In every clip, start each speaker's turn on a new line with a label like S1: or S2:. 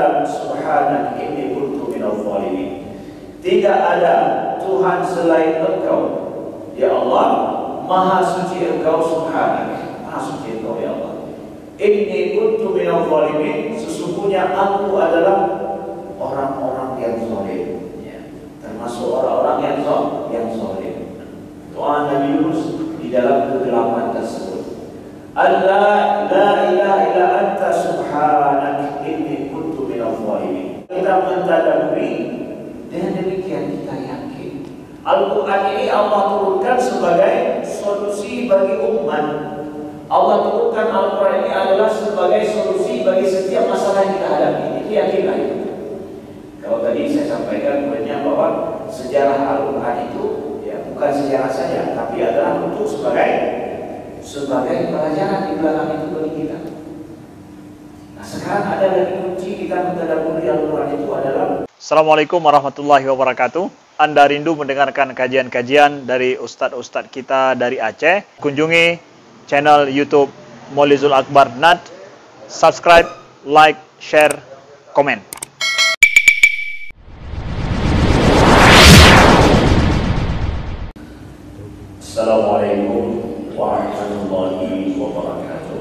S1: anta subhanak inni kuntu minadh dhalimin. Tidak ada Tuhan selain Engkau, ya Allah, Maha suci Engkau subhanak, Maha suci Engkau ya Allah. Inni kuntu minadh dhalimin, sesungguhnya aku adalah orang-orang yang zalim, ya. Termasuk orang-orang yang zalim. Doa Nabi Yunus di dalam kegelapan tersebut. Allah la ilaha illa anta subhanak inni kuntu minadh dhalimin. Kita mentadaburi, dengan demikian kita yakin Al-Quran ini Allah turunkan sebagai solusi bagi umat. Allah turunkan Al-Quran ini adalah sebagai solusi bagi setiap masalah yang kita hadapi. Itu yakinlah itu. Kalau tadi saya sampaikan poinnya bahwa sejarah Al-Quran itu ya bukan sejarah saja, tapi adalah untuk sebagai pelajaran di belakang itu bagi kita. Nah, sekarang ada lagi kunci kita mentadabburi Al-Quran itu adalah.
S2: Assalamualaikum warahmatullahi wabarakatuh. Anda rindu mendengarkan kajian-kajian dari ustadz-ustadz kita dari Aceh? Kunjungi channel YouTube Maulizul Akbar NAD. Subscribe, like, share, komen.
S1: Assalamualaikum warahmatullahi wabarakatuh.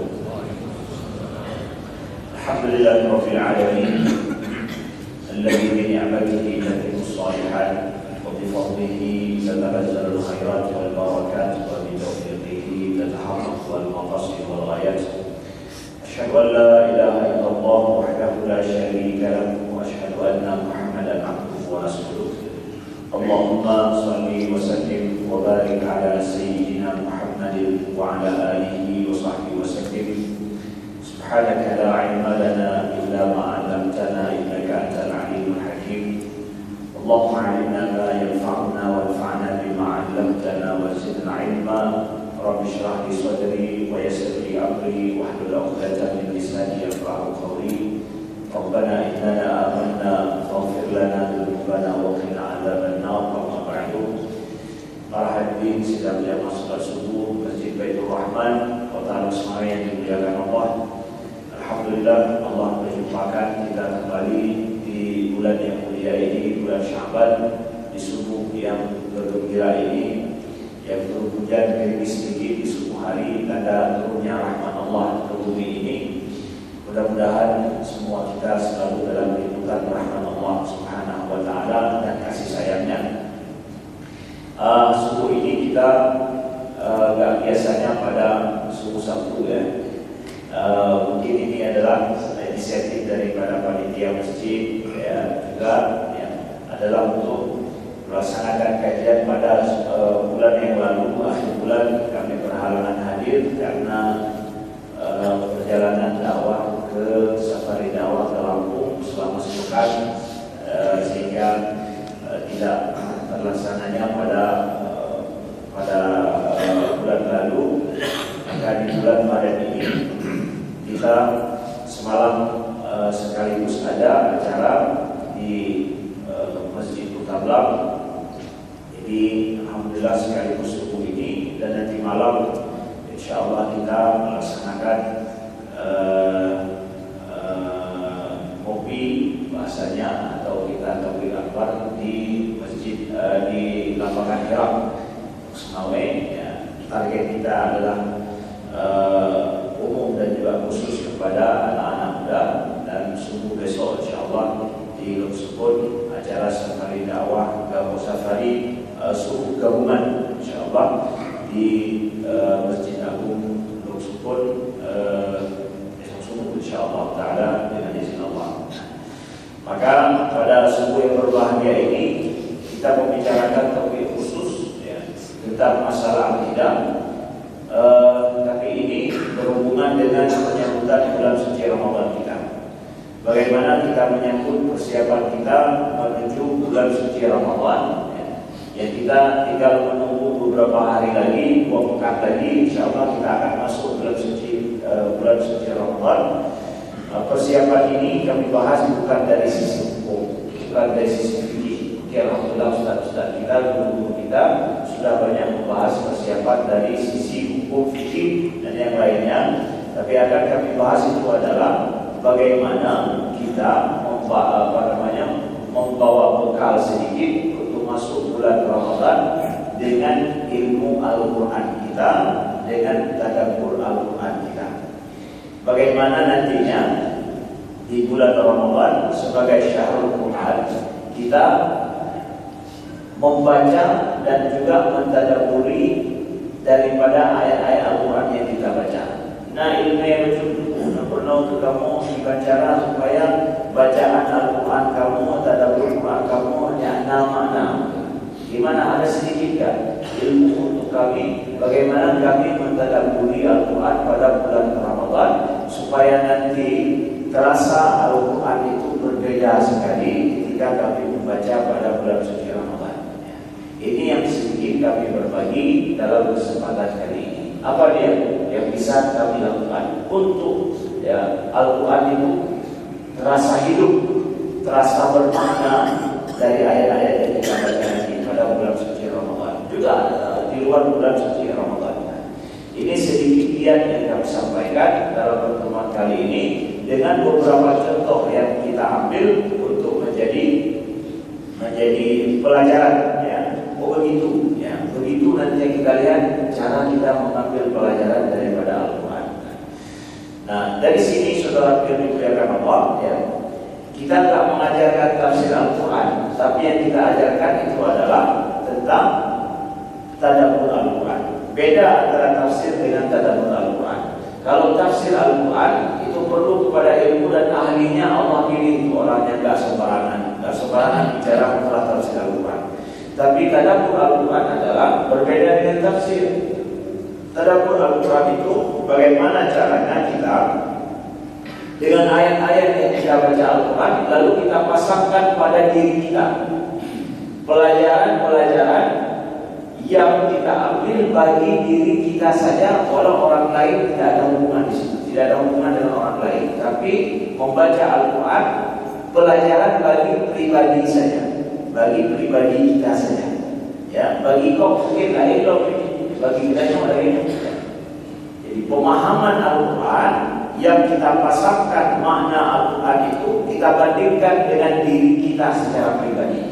S1: Alhamdulillahirabbil alamin. الذي بنعمته تتم الصالحات وبفضله تتنزل الخيرات والبركات وبتوفيقه تتحقق المقاصد والغايات. أشهد أن لا إله إلا الله وحده لا شريك له وأشهد أن محمدا عبده ورسوله. اللهم صل وسلم وبارك على سيدنا محمد وعلى آله وصحبه وسلم. سبحانك لا علم لنا إلا ما علمتنا إنك أنت العليم الحكيم. اللهم علمنا ما ينفعنا وانفعنا بما علمتنا وزدنا علما. رب اشرح لي صدري ويسر لي أمري واحلل عقدة من لساني يفقهوا قولي. ربنا إننا آمنا فاغفر لنا ذنوبنا وقنا عذاب النار. أما بعد. Para hadirin sidang jamaah salat subuh Masjid Baitur Rahman Kota Al-Asmara yang dimuliakan Allah. Alhamdulillah Allah berjumpakan kita kembali di bulan yang mulia ini, bulan Sya'ban, di subuh yang bergembira ini, yang turun hujan gerimis sedikit di subuh hari, tanda turunnya rahmat Allah ke bumi ini. Mudah-mudahan semua kita selalu dalam lindungan rahmat Allah Subhanahu wa Ta'ala dan kasih sayangnya. Subuh ini kita gak biasanya pada subuh Sabtu ya. Mungkin ini adalah inisiatif daripada panitia masjid ya, juga ya, adalah untuk melaksanakan kajian pada bulan yang lalu, akhir bulan kami berhalangan hadir karena perjalanan dakwah ke safari dakwah ke Lampung selama sepekan, sehingga tidak terlaksananya pada bulan lalu. Maka di bulan Maret ini kita semalam sekaligus ada acara di Masjid Kutablang. Jadi alhamdulillah sekaligus subuh ini, dan nanti malam insya Allah kita melaksanakan kopi bahasanya atau kita tabligh akbar di masjid di lapangan Hira Semawe. Ya, target kita adalah umum dan juga khusus kepada anak-anak muda, dan subuh besok insyaallah di Luxpon acara safari dakwah gabung safari subuh gabungan insyaallah di Masjid Agung Luxpon besok subuh insyaallah taala dengan izin Allah. Maka pada subuh yang berbahagia ini kita membicarakan topik khusus ya, tentang masalah akidah. Tapi ini berhubungan dengan penyambutan bulan suci Ramadan kita. Bagaimana kita menyambut persiapan kita menuju bulan suci Ramadan ya. Yang kita tinggal menunggu beberapa hari lagi, 2 pekan lagi, insya Allah kita akan masuk bulan suci Ramadan. Persiapan ini kami bahas bukan dari sisi hukum, bukan dari sisi fikih. Alhamdulillah ustaz-ustaz kita, guru-guru kita sudah banyak membahas persiapan dari sisi hukum, fikih dan yang lainnya. Tapi akan kami bahas itu adalah bagaimana kita bekal sedikit untuk masuk bulan Ramadan dengan ilmu Al-Quran kita, dengan tadabbur Al-Quran kita. Bagaimana nantinya di bulan Ramadan sebagai syahrul Quran kita membaca dan juga mentadabburi daripada ayat-ayat Al-Quran yang kita baca. Nah, ilmu yang pernah untuk kamu dibaca supaya bacaan Al-Quran kamu, tadabbur Quran kamu makna. Gimana, ada sedikit kan ilmu untuk kami bagaimana kami mentadabburi Al-Quran pada bulan Ramadan supaya nanti terasa Al-Quran itu berbeda sekali ketika kami membaca pada bulan suci Ramadan. Ini yang sedikit kami berbagi dalam kesempatan kali ini. Apa dia yang bisa kami lakukan untuk Al-Quran itu terasa hidup, terasa bermakna dari ayat-ayat yang kita baca nanti pada bulan suci Ramadan, juga di luar bulan suci Ramadan. Ini sedikit yang kami sampaikan dalam pertemuan kali ini dengan beberapa contoh yang kita ambil untuk menjadi pelajaran. Begitu nanti kita lihat cara kita mengambil pelajaran daripada Al-Quran. Nah, dari sini saudara dimuliakan Allah, kita tak mengajarkan tafsir Al-Quran, tapi yang kita ajarkan itu adalah tentang tadabbur Al-Quran. Beda antara tafsir dengan tadabbur Al-Quran. Kalau tafsir Al-Quran itu perlu kepada ilmu dan ahlinya. Allah pilih itu orangnya, nggak sembarangan bicara masalah tafsir Al-Quran. Tapi tadabbur Al-Quran adalah berbeda dengan tafsir. Tadabbur Al-Quran itu bagaimana caranya kita dengan ayat-ayat yang kita baca Al-Quran lalu kita pasangkan pada diri kita pelajaran-pelajaran yang kita ambil bagi diri kita saja, walau orang lain tidak ada hubungan di situ, tidak ada hubungan dengan orang lain. Tapi membaca Al-Quran pelajaran bagi pribadi saja, bagi pribadi kita saja. Ya, bagi kau mungkin lain, bagi kita yang lain. Jadi pemahaman Al-Quran yang kita pasangkan makna Al-Quran itu kita bandingkan dengan diri kita secara pribadi.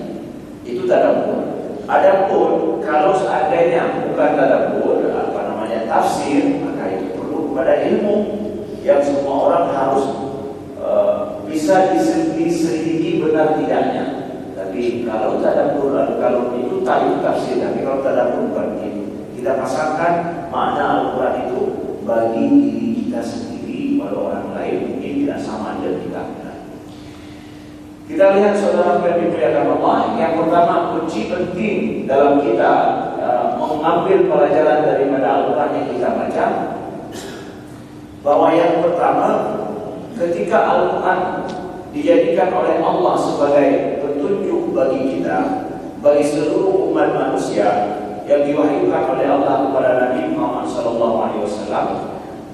S1: Itu tadabbur. Adapun kalau seandainya bukan tadabbur, tafsir, maka itu perlu kepada ilmu yang semua orang harus bisa diselidiki benar tidaknya. Tapi kalau tadabbur, kalau itu tadi tafsir, tapi kalau tadabbur bukan begitu. Kita pasangkan makna Al-Quran itu bagi diri kita sendiri, walau orang lain mungkin tidak sama dengan kita. Kita lihat saudara yang dimuliakan Allah, yang pertama kunci penting dalam kita mengambil pelajaran daripada Al-Quran yang kita baca, bahwa yang pertama ketika Al-Quran dijadikan oleh Allah sebagai petunjuk bagi kita, bagi seluruh umat manusia yang diwahyukan oleh Allah kepada Nabi Muhammad SAW,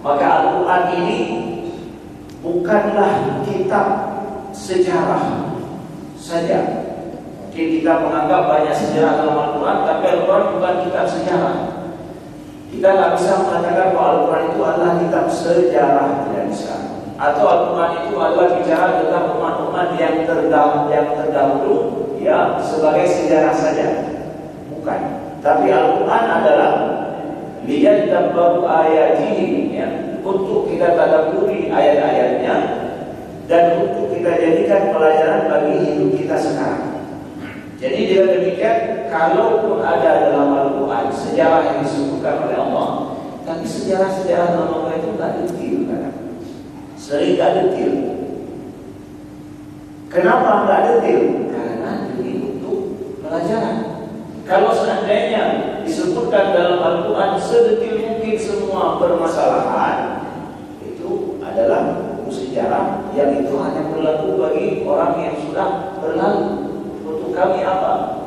S1: maka Al-Quran ini bukanlah kitab sejarah saja. Mungkin kita menganggap banyak sejarah dalam Al-Quran, tapi Al-Quran bukan kitab sejarah. Kita tak bisa mengatakan bahwa Al-Quran itu adalah kitab sejarah, tidak bisa. Atau Al-Quran itu adalah bicara tentang umat-umat yang terdahulu, ya, sebagai sejarah saja. Bukan. Tapi Al-Quran adalah liyadabbaru ayatihi, ya, untuk kita tadabburi ayat-ayatnya dan untuk kita jadikan pelajaran bagi hidup kita sekarang. Jadi dengan demikian, kalaupun ada dalam Al-Quran sejarah yang disebutkan oleh Allah, tapi sejarah-sejarah dalam Al-Quran itu tak detil, kan? Sering tak detil. Kenapa tak detil? Karena ini untuk pelajaran. Kalau seandainya disebutkan dalam Al-Quran sedetil mungkin semua permasalahan, itu adalah sejarah yang itu hanya berlaku bagi orang yang sudah berlalu. Untuk kami apa?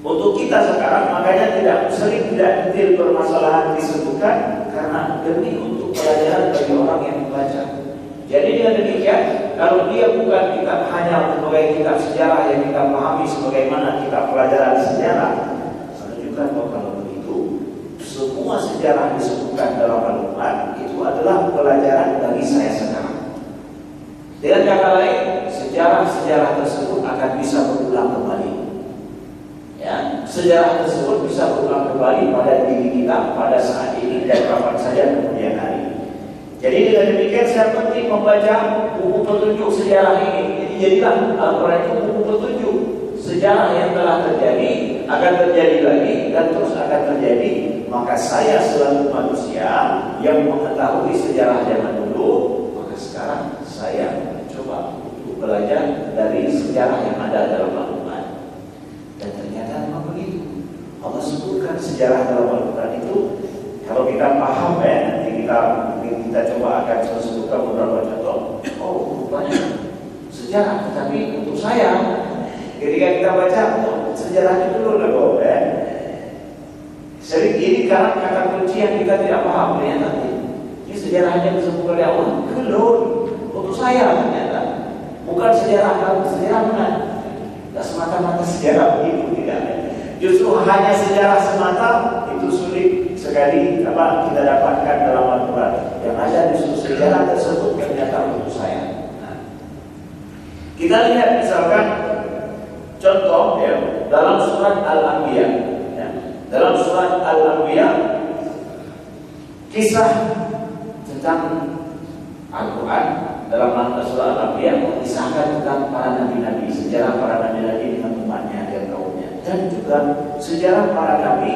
S1: Untuk kita sekarang, makanya sering tidak detail permasalahan disebutkan, karena demi untuk pelajaran bagi orang yang membaca. Jadi dengan demikian, kalau dia bukan kitab hanya sebagai kitab sejarah yang kita pahami sebagaimana kitab pelajaran sejarah, menunjukkan bahwa kalau begitu semua sejarah disebutkan dalam Al-Quran itu adalah pelajaran bagi saya sekarang. Dengan kata lain, sejarah-sejarah tersebut akan bisa berulang sejarah tersebut bisa berulang kembali pada diri kita pada saat ini dan kapan saja kemudian hari. Jadi dengan demikian saya penting membaca buku petunjuk sejarah ini. Jadi jadilah Al-Quran itu buku petunjuk sejarah yang telah terjadi, akan terjadi lagi dan terus akan terjadi. Maka saya selaku manusia yang mengetahui sejarah zaman dulu, maka sekarang saya mencoba untuk belajar dari sejarah yang ada dalam Al-Quran. Dan ternyata memang begitu. Allah sebutkan sejarah dalam Al-Quran itu. Kalau kita paham nanti kita coba akan sebutkan beberapa contoh. Oh, rupanya sejarah, tapi untuk saya ketika kita baca sejarahnya dulu loh, sering ini karena kata kunci yang kita tidak paham ternyata. Ini sejarahnya disebut oleh Allah. Belum, untuk saya ternyata bukan sejarah kamu, sejarah mana? Tidak semata-mata sejarah begitu, tidak. Justru hanya sejarah semata itu sulit sekali kita dapatkan dalam Al-Quran. Yang ada justru sejarah tersebut ternyata untuk saya. Kita lihat misalkan contoh dalam surat Al-Anbiya. Dalam surat Al-Anbiya kisah tentang Al-Quran dalam surat Al-Anbiya mengisahkan tentang para nabi-nabi, sejarah para nabi-nabi dengan umatnya dan kaumnya, dan juga sejarah para nabi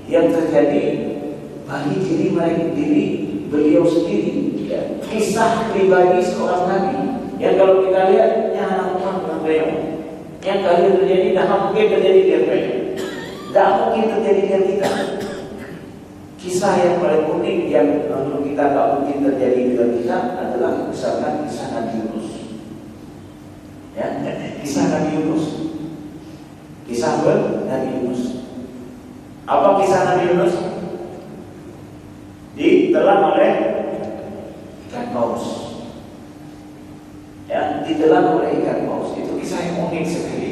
S1: yang terjadi bagi diri beliau sendiri, kisah pribadi seorang nabi yang kalau kita lihat anak orang beliau yang kali terjadi tidak mungkin terjadi di beliau, tidak mungkin terjadi di kita. Kisah yang paling unik yang menurut kita tak mungkin terjadi dengan kita adalah misalkan kisah Nabi Yunus. Kisah Nabi Yunus. Kisah Nabi Yunus. Apa kisah Nabi Yunus? Ditelan oleh ikan paus. Ditelan oleh ikan paus. Itu kisah yang unik sekali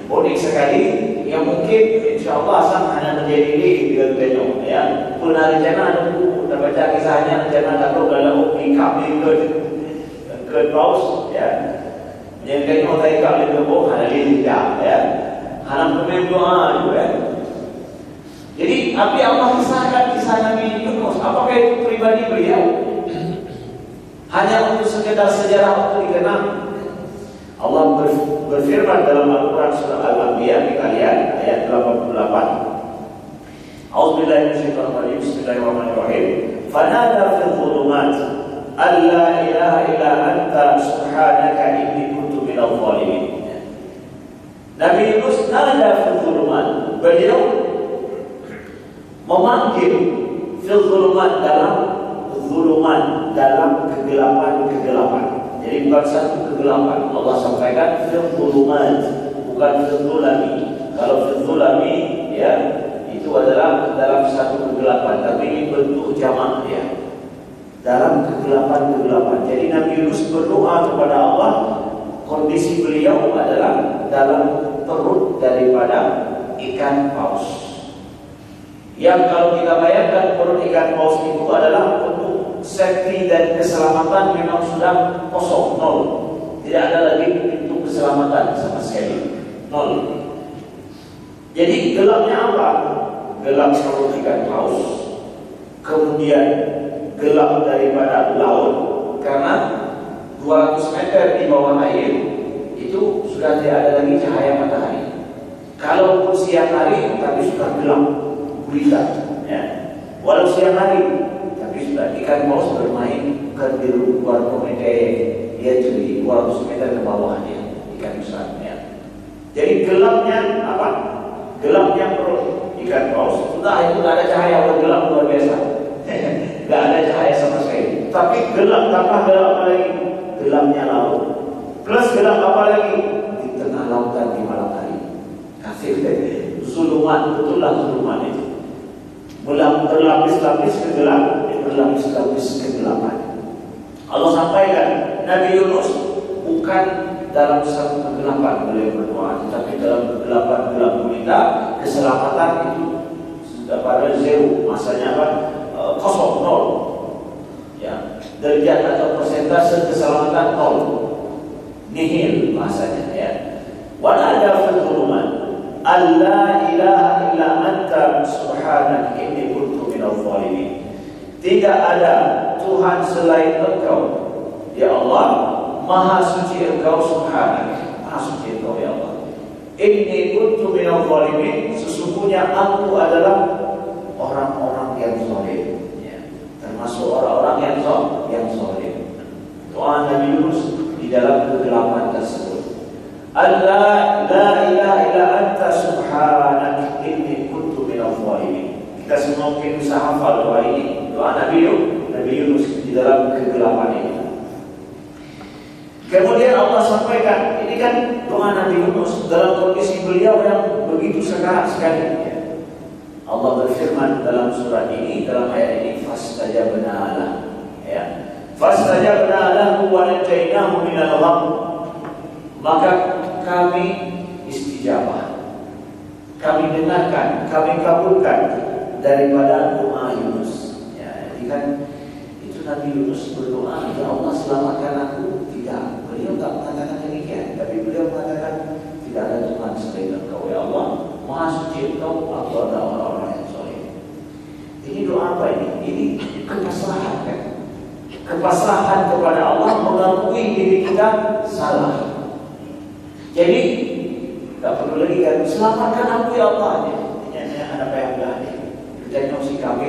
S1: Unik sekali yang mungkin insya Allah asal hanya terjadi di Genteno. Pernah rencana ada buku, baca kisahnya rencana takut dalam ikap ke paus. Yang kena otak ikap di kebun hanya tidak. Halam kemen doa juga. Jadi apa Allah kisahkan kisah Nabi Yunus? Apakah itu pribadi beliau? Hanya untuk sekedar sejarah untuk dikenal? Allah berfirman dalam Al-Quran surah Al-Anbiya, kita lihat ayat 88. A'udzubillahi minasyaitonir rajim. Bismillahirrahmanirrahim. Fanada fil dhulumat alla ilaha illa anta subhanaka inni kuntu minadh dhalimin. Nabi Yunus nada fil dhulumat. Beliau memanggil fil dhulumat dalam kegelapan. Jadi bukan satu kegelapan. Allah sampaikan fil dhulumat, bukan fil dhulami. Kalau fil dhulami itu adalah dalam satu kegelapan, tapi ini bentuk jamak dalam kegelapan. Jadi Nabi Yunus berdoa kepada Allah, kondisi beliau adalah dalam perut daripada ikan paus. Yang kalau kita bayangkan perut ikan paus itu adalah untuk safety dan keselamatan memang sudah kosong, nol. Tidak ada lagi pintu keselamatan sama sekali, nol. Jadi gelapnya apa? Gelap perut ikan paus, kemudian gelap daripada laut karena 200 meter di bawah air itu sudah tidak ada lagi cahaya matahari. Kalaupun siang hari tapi sudah gelap gulita, walau siang hari tapi sudah ikan paus bermain bukan di luar komunitas, dia di 200 meter ke bawahnya ikan besar. Jadi gelapnya apa? Gelapnya perut ikan paus. Sudah itu tidak ada cahaya, gelap luar biasa. Tidak ada cahaya sama sekali. Tapi gelap, tambah gelap apa lagi? Gelapnya laut. Plus gelap apa lagi? Di tengah lautan di malam hari. Kafir. Zulumat, betullah zulumat itu. Berlapis-lapis kegelap, berlapis-lapis kegelapan. Allah sampaikan Nabi Yunus bukan dalam satu kegelapan beliau berdoa, tetapi dalam kegelapan gelap gulita, keselamatan itu sudah pada zero, masanya apa? Kosong, nol. Derajat atau persentase keselamatan nol, nihil bahasanya. Wala ada fil dhulumat alla ilaha illa anta subhanaka inni kuntu minadh dhalimin. Tidak ada Tuhan selain Engkau, ya Allah, Maha suci Engkau, subhanaka, Maha suci Engkau, ya Allah. Inni kuntu minadh dhalimin, sesungguhnya aku adalah orang-orang yang zalim, ya. Termasuk orang-orang yang zalim. Doa Nabi Yunus di dalam kegelapan tersebut. Allah la ilaha illa anta subhanaka inni kuntu minadh dhalimin. Kita semua mungkin bisa hafal doa ini, doa Nabi Yunus di dalam kegelapan ini. Kemudian Allah sampaikan, ini kan doa Nabi Yunus dalam kondisi beliau yang begitu sekarat sekali. Allah berfirman dalam surat ini, dalam ayat ini, fastajabna lahu, ya. Fastajabna lahu wa najainahu minal gham. Maka kami istijabah, kami dengarkan, kami kabulkan daripada doa Yunus. Ya, jadi kan itu Nabi Yunus berdoa, ya Allah selamatkan aku. Tidak, beliau tak mengatakan demikian, tapi beliau mengatakan tidak ada Tuhan selain Engkau, ya Allah, Maha suci Engkau, aku adalah orang-orang yang zalim. Ini doa apa ini? Ini kepasrahan, kan? Kepasrahan kepada Allah, mengakui diri kita salah. Jadi tak perlu lagi kan, selamatkan aku ya Allah. Ini ada apa yang berani? Kita nyusi kami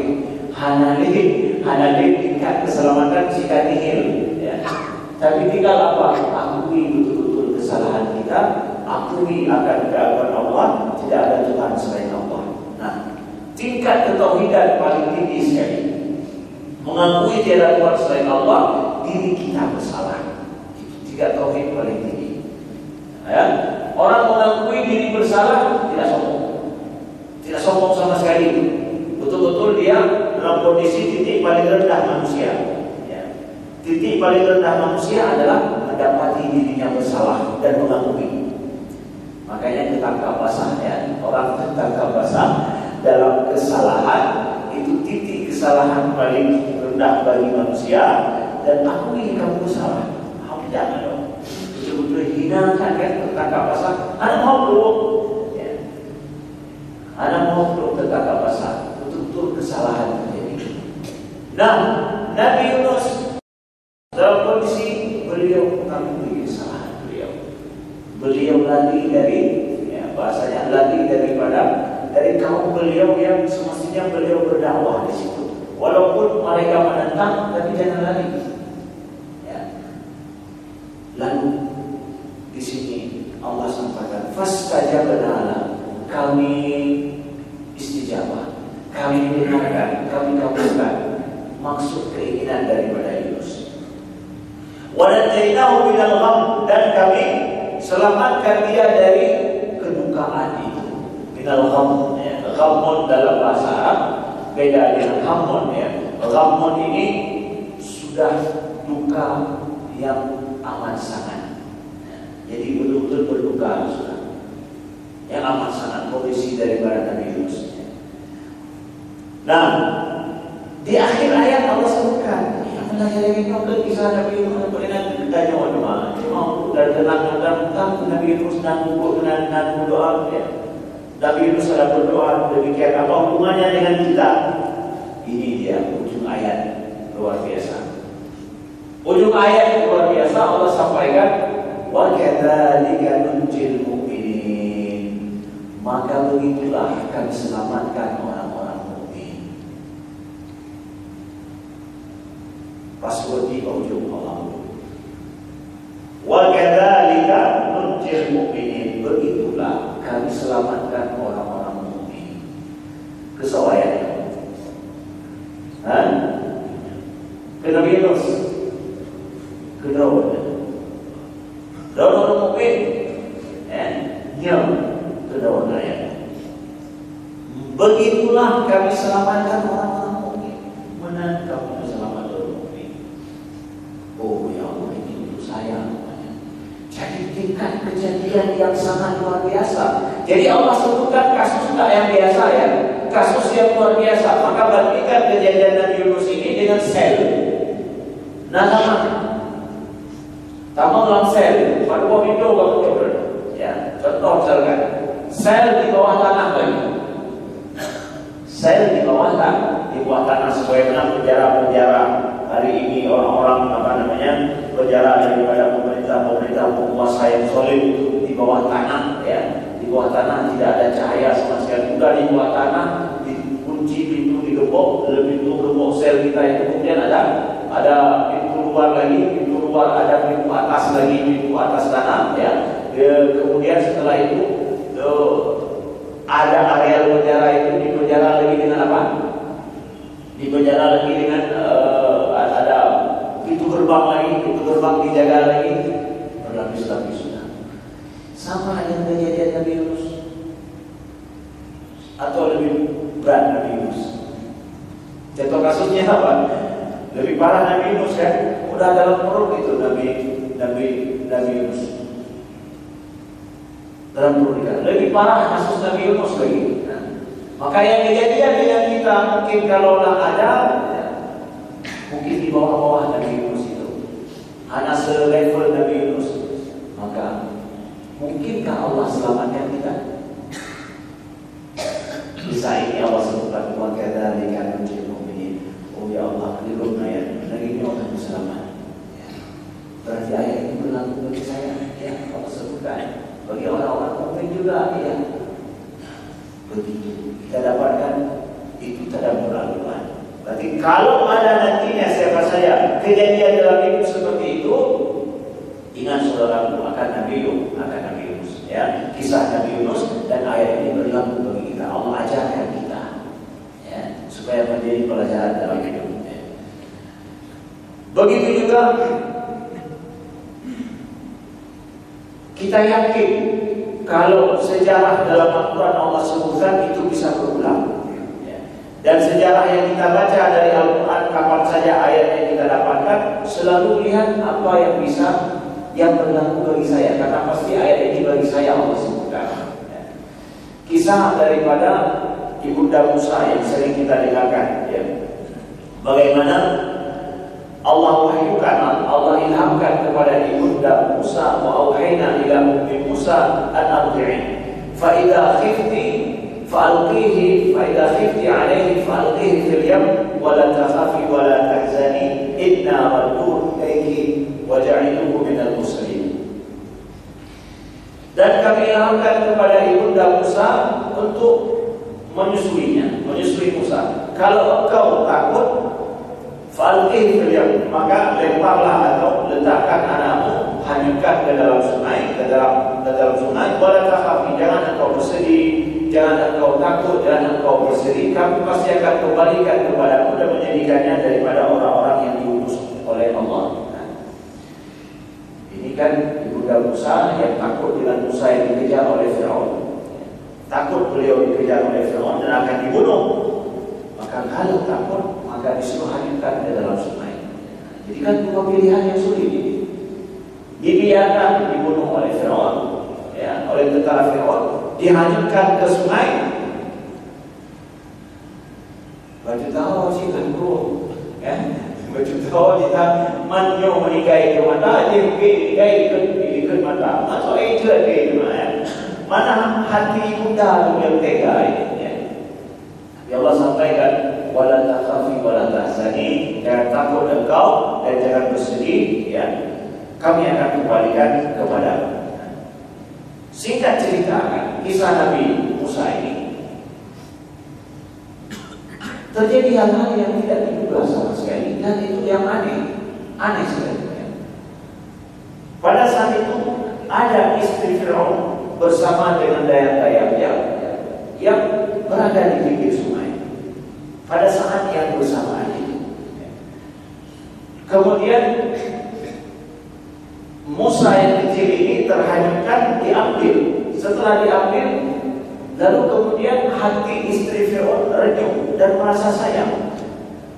S1: hanalin tingkat keselamatan si kanihil, ya. Tapi tinggal apa? Akui betul-betul kesalahan kita, akui akan keagungan Allah, tidak ada Tuhan selain Allah. Nah, tingkat ketauhidan paling tinggi sekali. Mengakui tiada Tuhan selain Allah, diri kita bersalah. Itu tiga tauhid paling tinggi. Ya. Orang mengakui diri bersalah tidak sombong. Tidak sombong sama sekali. Betul-betul dia dalam kondisi titik paling rendah manusia. Titik paling rendah manusia adalah mendapati dirinya bersalah dan mengakui. Makanya ketangkap basah, ya. Orang tertangkap basah dalam kesalahan itu titik kesalahan paling rendah bagi manusia, dan akui kamu bersalah. Kamu jangan dong betul-betul hinakan, kan, tertangkap basah. Anak mau belum? Ya. Anak mau belum tertangkap basah? Betul-betul kesalahan terjadi. Nah, Nabi Yunus dalam kondisi beliau mengakui kesalahan beliau lari dari, ya, bahasanya lari dari kaum beliau yang semestinya beliau berdakwah di situ. Walaupun mereka menentang, tapi jangan lari. Ya. Lalu di sini Allah sampaikan, fastajabna lahu, kami istijabah, kami dengarkan, kami kabulkan maksud keinginan daripada Yunus. Wanajainahu minal gham, dan kami selamatkan dia dari kedukaan itu. Minal gham, ya. Ghamun dalam bahasa Arab beda dengan hammun, ya. Ghamun ini sudah duka yang amat sangat. Jadi betul-betul berduka sudah. Yang amat sangat kondisi daripada Nabi Yunus. Nah, di akhir ayat Allah sebutkan, yang mengajar kisah Nabi Yunus pernah ditanya ulama, cuma dan tentang Nabi Yunus dan berdoa, ya. Nabi Yunus ada berdoa demikian, apa hubungannya dengan kita? Ini dia ujung ayat luar biasa. Ujung ayat luar biasa Allah sampaikan, wa kadzalika nunjil mu'minin. Maka begitulah kami selamatkan orang-orang mukmin. Password di ujung Allah. Wa kadzalika nunjil mu'minin. Begitulah kami selamatkan orang-orang mukmin. Kesawayan. Kenapa Yunus? Kenapa? Orang mukmin, nyam, kenapa ya? Begitulah kami selamatkan orang-orang mukmin. Mana kamu selamat orang mukmin? Oh ya Allah, ini untuk saya. Jadi tingkat kejadian yang sangat luar biasa. Jadi Allah sebutkan kasus tak yang biasa, ya, kasus yang luar biasa. Maka bandingkan kejadian Nabi Yunus ini dengan sel. Nah, tambang dalam sel, pada bawah itu ya, contoh misalkan sel di bawah tanah lagi. Sel di bawah tanah sebagaimana penjara-penjara hari ini orang-orang penjara daripada pemerintah penguasa yang solid itu di bawah tanah ya. Di bawah tanah tidak ada cahaya sama sekali. Sudah di bawah tanah dikunci, pintu digembok, pintu gembok sel kita itu kemudian ada pintu luar lagi, pintu luar ada pintu atas lagi, pintu atas tanah ya. Kemudian setelah itu ada area penjara itu dipenjara lagi dengan apa? Dipenjara lagi dengan ada pintu gerbang dijaga lagi, berlapis-lapis sudah. Sama dengan kejadian Nabi Yunus, atau lebih berat Nabi Yunus. Contoh kasusnya apa? Lebih parah Nabi Yunus kan? Udah dalam perut itu Nabi Yunus. Dalam perut ikan. Lebih parah kasus Nabi Yunus lagi. Nah, maka yang kejadian dengan kita mungkin kalaulah ada, mungkin di bawah-bawah Nabi Yunus itu, hanya selevel Nabi Yunus, maka mungkinkah Allah selamatkan kita? Bisa ini Allah sebutkan wa kadzalika nunjil mu'minin. Oh ya Allah, lilumna ya, lagi ini orang selamat. Berarti ayat ini berlaku bagi saya. Ya, Allah sebutkan bagi orang-orang mukmin juga ya. Begitu kita dapatkan itu tadabbur Al-Quran. Berarti kalau ada nantinya siapa saya kejadian dalam hidup seperti itu, ingat saudaraku akan Nabi Yunus ya, kisah Nabi Yunus, dan ayat ini berlaku bagi kita. Allah ajarkan kita ya, supaya menjadi pelajaran dalam hidup ya. Begitu juga kita yakin kalau sejarah dalam Al-Quran Allah sebutkan itu bisa berulang ya. Dan sejarah yang kita baca dari Al-Quran kapan saja ayat yang kita dapatkan, selalu lihat apa yang berlaku bagi saya, karena pasti ayat ini bagi saya Allah sebutkan ya. Kisah daripada Ibunda Musa yang sering kita dengarkan ya. Bagaimana Allah wahyukan, Allah ilhamkan kepada Ibunda Musa, wa auhayna ila ummi Musa an ardi'i fa idza khifti fa'alqihi fa idza khifti 'alayhi fa'alqihi fil yam wa la takhafi wa la tahzani inna radduhu ilayki wa ja'iluhu minal muslimin. Dan kami ilhamkan kepada Ibunda Musa untuk menyusui Musa. Kalau engkau takut, falqih fil yam, maka lemparlah atau letakkan anakmu, hanyutkan ke dalam sungai, wala takhafi, jangan engkau bersedih, jangan engkau takut, jangan engkau bersedih, kami pasti akan kembalikan kepadamu dan menjadikannya daripada orang-orang yang diutus oleh Allah. Nah, ini kan Ibunda Musa yang takut dengan Musa yang dikejar oleh Firaun. Takut beliau dikejar oleh Firaun dan akan dibunuh. Maka kalau takut, maka disuruh hanyutkan ke dalam sungai. Jadi kan dua pilihan yang sulit ini. Dibiarkan dibunuh oleh Firaun, ya, oleh tentara Firaun, dihanyutkan ke sungai. Baju tahu sih kan bro, ya, baju tahu kita manyo menikahi ke mata, dia nikahi ke mata, masuk aja ke mana? Mana hati Ibunda yang tega ini? Ya Allah sampaikan, wala takhafi wala tahzani, jangan takut engkau dan jangan bersedih ya. Kami akan kembalikan kepadamu. Singkat cerita kan, kisah Nabi Musa ini terjadi hal-hal yang tidak diduga sama sekali, dan itu yang aneh sekali ya. Pada saat itu ada istri Firaun bersama dengan dayang-dayangnya yang berada di pinggir sungai pada saat yang bersamaan itu. Kemudian Musa yang kecil ini terhanyutkan, diambil. Setelah diambil, lalu kemudian hati istri Firaun renyuh dan merasa sayang.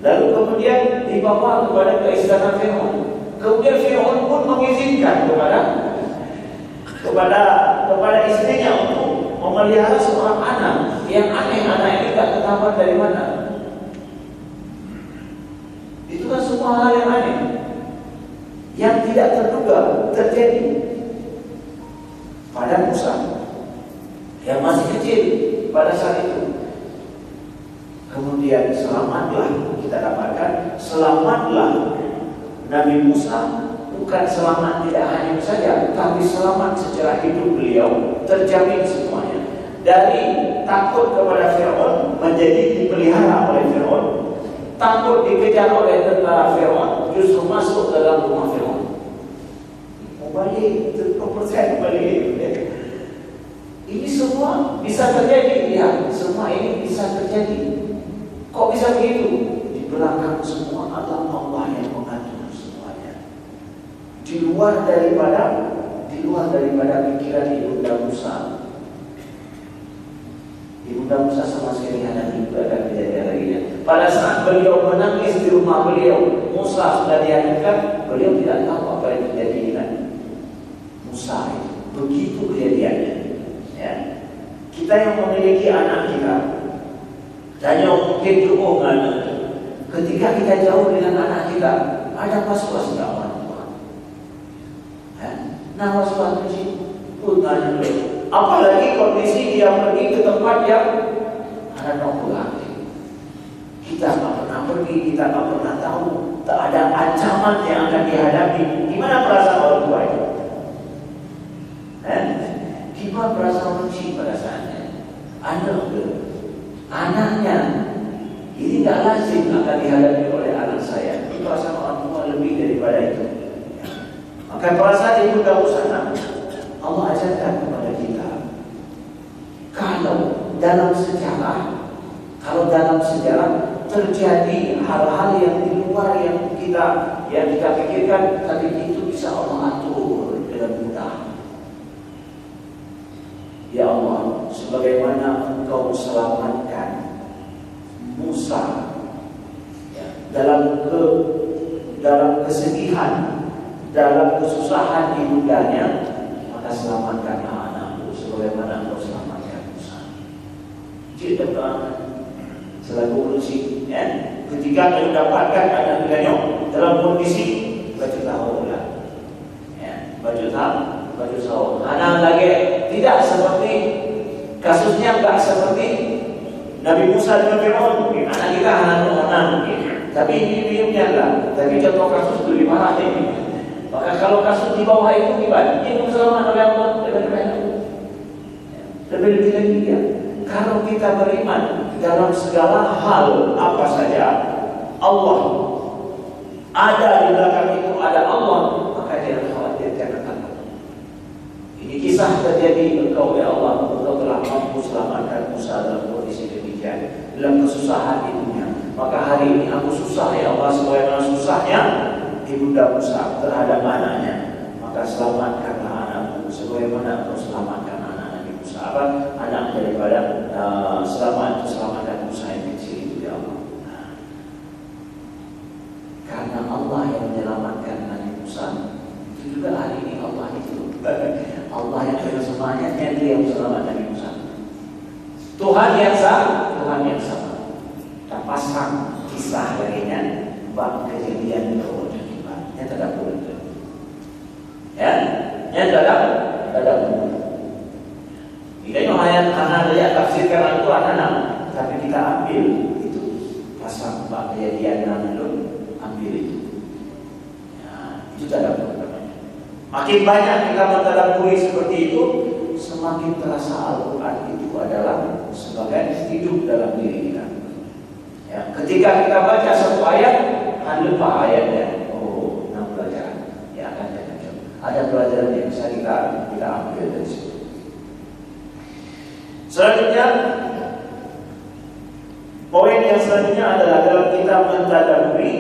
S1: Lalu kemudian dibawa kepada istana Firaun. Kemudian Firaun pun mengizinkan kepada istrinya untuk memelihara seorang anak. Yang aneh, anak ini tak ketahuan dari mana. Itu kan semua hal yang aneh, yang tidak terduga terjadi pada Musa. yang masih kecil pada saat itu. Kemudian selamatlah, kita dapatkan selamatlah Nabi Musa. Bukan selamat tidak hanya saja, tapi selamat secara hidup beliau terjamin semuanya. Dari takut kepada Fir'aun menjadi dipelihara oleh Fir'aun, takut dikejar oleh tentara Fir'aun, justru masuk dalam rumah Fir'aun. Balik 30% balik. Ini semua bisa terjadi, ya. Semua ini bisa terjadi. Kok bisa begitu? Di belakang semua adalah Allah yang mengatur semuanya. Di luar daripada pikiran Ibunda Musa. Ibunda Musa sama sekali hanya ada kejadian lainnya. Pada saat beliau menangis di rumah beliau, Musa sudah dihantarkan, beliau tidak tahu apa yang terjadi dengan Musa itu. Begitu kejadiannya. Ya. Kita yang memiliki anak kita, hanya mungkin kebohongan. Ketika kita jauh dengan anak kita, ada was-was enggak orang tua? Nah, was-was itu punya dulu. Apalagi kondisi dia pergi ke tempat yang ada nokulah. Kita tak pernah pergi, kita tak pernah tahu, tak ada ancaman yang akan dihadapi. Gimana perasaan orang tua itu? Gimana perasaan benci pada saatnya? Anaknya ini tidak lazim akan dihadapi oleh anak saya. Perasaan orang tua lebih daripada itu. Maka perasaan Ibunda Musa, Allah ajarkan kepada kita, kalau dalam sejarah terjadi hal-hal yang di luar yang kita pikirkan, tapi itu bisa Allah atur dengan mudah. Ya Allah, sebagaimana Engkau selamatkan Musa ya, dalam kesedihan, dalam kesusahan ibundanya, maka selamatkanlah anakku sebagaimana Engkau selamatkan Musa. Jadi selalu berusi, ya. Ketika kita dapatkan anak beliau dalam kondisi baju tahu lah, ya, baju tahu. Anak lagi tidak seperti kasusnya, enggak seperti Nabi Musa dengan Fir'aun. Mungkin anak kita anak mungkin, tapi ini diamnya lah. Tapi contoh kasus itu dimana ini? Maka kalau kasus di bawah itu gimana? Ini selamat oleh Allah lebih lagi ya. Kalau kita beriman dalam segala hal apa saja, Allah ada di belakang itu, ada Allah, maka jangan khawatir, jangan takut. Ini kisah terjadi Engkau ya Allah, Engkau telah mampu selamatkan Musa dalam kondisi demikian, dalam kesusahan ibunya. Maka hari ini aku susah ya Allah, sebagaimana susahnya Ibunda Musa terhadap anaknya. Maka selamatkanlah anakku sebagaimana Engkau selamatkan anak Nabi Musa. Apa? Anak daripada selamatkan Musa yang kecil itu ya Allah. Karena Allah yang menyelamatkan Nabi Musa, itu juga hari ini Allah itu. Allah yang semuanya, Dia yang selamat Nabi Musa. Tuhan yang sama. Kita pasang kisah lainnya, bab kejadian itu. Yang tidak boleh. Ya, yang tidak boleh. Ini ayat anak dia tafsirkan Al-Quran tapi kita ambil itu pasang bab kejadian dulu, ambil itu. Ya, itu tidak boleh. Makin banyak kita mentadabburi seperti itu, semakin terasa Al-Quran itu adalah sebagai hidup dalam diri kita. Ya, ketika kita baca satu ayat, lupa ayatnya. Ada pelajaran yang bisa kita ambil dari situ. Selanjutnya, poin yang selanjutnya adalah dalam kita mentadabburi,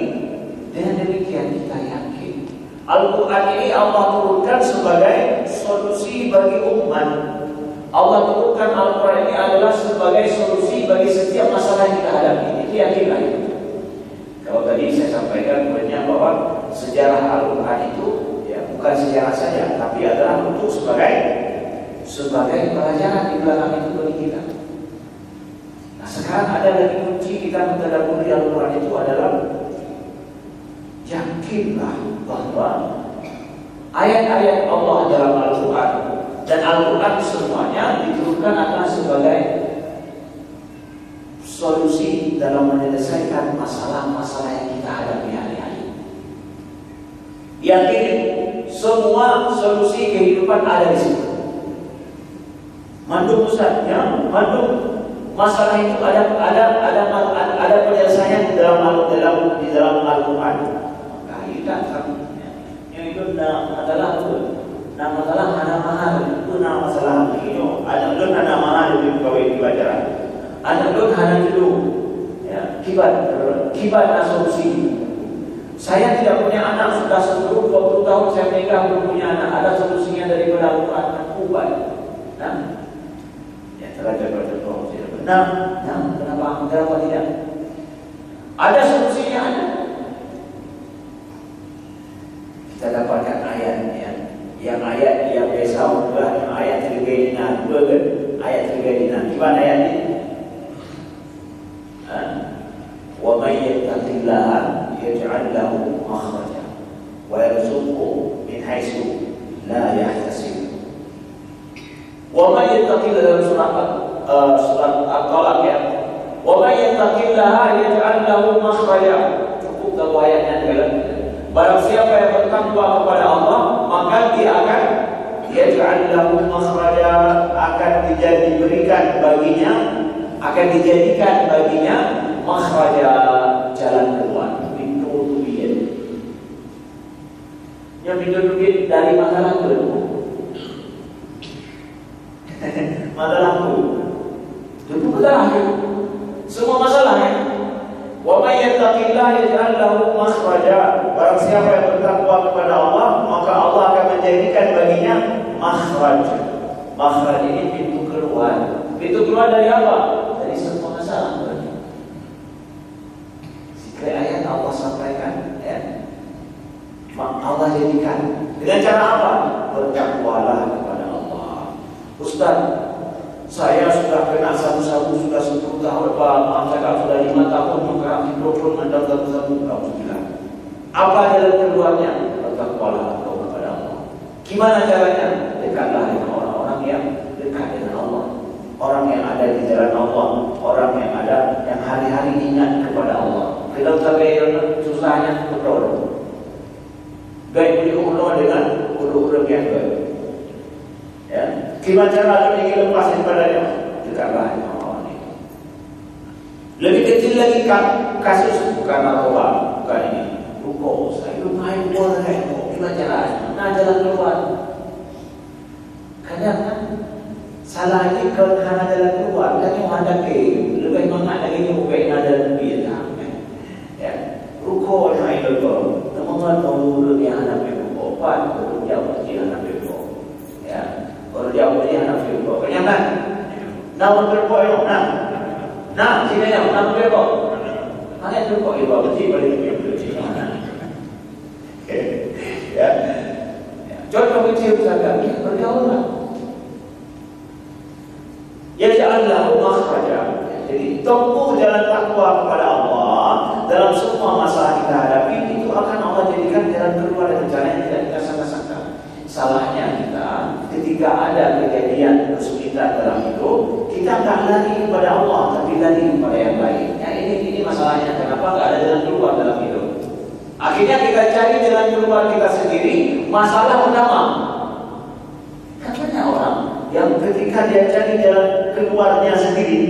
S1: dengan demikian kita yakin Al-Quran ini Allah turunkan sebagai solusi bagi umat. Allah turunkan Al-Quran ini adalah sebagai solusi bagi setiap masalah yang kita hadapi. Itu yakinlah itu. Kalau tadi saya sampaikan poinnya bahwa sejarah Al-Quran itu bukan sejarah saja, tapi adalah untuk sebagai pelajaran di belakang itu bagi kita. Nah, sekarang ada lagi kunci kita mentadabburi Al-Quran itu adalah yakinlah bahwa ayat-ayat Allah dalam Al-Quran dan Al-Quran semuanya diturunkan adalah sebagai solusi dalam menyelesaikan masalah-masalah yang kita hadapi hari-hari. Yakin semua solusi kehidupan ada di situ. Mandum Ustaz, ya, mandum masalah itu ada penyelesaian di dalam Al-Quran. Maka kita yang itu adalah masalah mahal itu masalah itu ada mahal di kawin pelajaran. Ada dulu ya, kibat solusi. Saya tidak punya anak sudah 10-20 tahun saya menikah belum punya anak. Ada solusinya daripada Al-Quran kubat. Nah, ya terjadi. Nah, kenapa tidak? Ada solusinya ada. Kita dapatkan ayat yang biasa udah yang ayat 3 ayat 3 gimana ayat ini? Wa may yattaqillaha yaj'al lahu makhraja wa yarzuqhu min haitsu la yahtasib. Wa may yattaqillaha surat At-Talaq ya. Wa may yattaqillaha yaj'al lahu makhraja. Cukup kalau ayatnya adalah barang siapa yang bertakwa kepada Allah, maka dia akan yaj'al lahu makhraja, akan dijadikan baginya makhraja, jalan keluar, pintu tujuan. Yang pintu tujuan dari masalah itu. Masalah itu masalah. Semua masalahnya. Wa may yattaqillaha yaj'al lahu makhraja. Barang siapa yang bertakwa kepada Allah, maka Allah akan menjadikan baginya makhraj. Makhraj ini pintu keluar. Pintu keluar dari apa? Dari semua masalah. Sikap ayat Allah sampaikan, ya. Allah jadikan dengan cara apa? Bertakwalah kepada Allah. Ustaz, saya sudah kena sabu-sabu sudah 10 tahun, maaf saya sudah 5 tahun maka mikrofon anda sabu-sabu kamu bilang. Apa jalan keluarnya? Bertakwalah engkau kepada Allah. Gimana caranya? Dekatlah dengan orang-orang yang dekat dengan Allah, orang yang ada di jalan Allah, orang yang ada yang hari-hari ingat kepada Allah. Kita sampai susahnya betul. Baik diurut dengan urut-urut yang baik. Ya, gimana cara ingin lepas daripadanya? Dekatlah dengan orang ini. Lebih kecil lagi kasus bukan narkoba, bukan ini. Ruko, saya itu main bola itu. Gimana caranya? Nah, jalan keluar. Kadang kan salah ini kerana jalan keluar. Lagi menghadapi lebih menghadapi ini bukan jalan biasa. Ya, ruko yang itu tu. Teman-teman tahu yang hadapi ruko. Pan, dia mesti hadapi ruko. Ya. Kalau dia boleh anak firman, kenyataan. Nama firman itu, nah, sini yang nama firman. Hanya firman itu bersih balik bersih. Ya, contoh kecil saja, berjauhlah. Ya ja'allahu makhraja. Jadi tempuh jalan takwa kepada Allah dalam semua masalah kita hadapi, itu akan Allah jadikan jalan keluar dengan cara yang tidak kita sangka-sangka. Salahnya kita ketika ada kejadian kesulitan dalam hidup, kita tak lari kepada Allah, tapi lari kepada yang lain. Ya, ini masalahnya. Kenapa tak ada jalan keluar dalam hidup? Akhirnya kita cari jalan keluar kita sendiri. Masalah utama. Katanya orang yang ketika dia cari jalan keluarnya sendiri,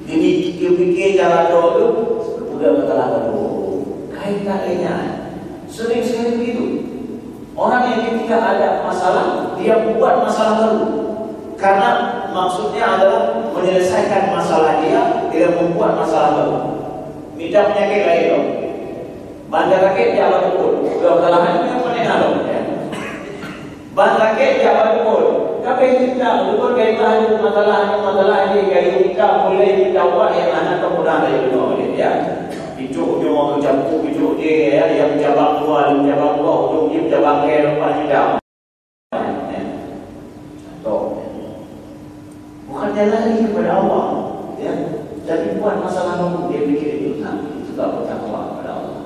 S1: ini pikir jalan itu udah masalah baru. Kaitannya sering sekali begitu. Orang yang ketika ada masalah, dia buat masalah baru. Karena maksudnya adalah menyelesaikan masalah dia membuat masalah baru. Minta penyakit lain dong. Bandar rakit dia apa pun. Kalau kesalahan itu yang mana dong. Bandar rakit dia apa pun. Tapi kita betul kaitan masalah ini kita boleh kita buat yang anak kemudahan dari dunia ya. Picu dia mau campur picu dia ya, yang cabang dua, ujung dia cabang kiri depan tidak. Atau bukannya lari kepada Allah, ya, jadi buat masalah baru dia pikir itu tak bertakwa kepada Allah.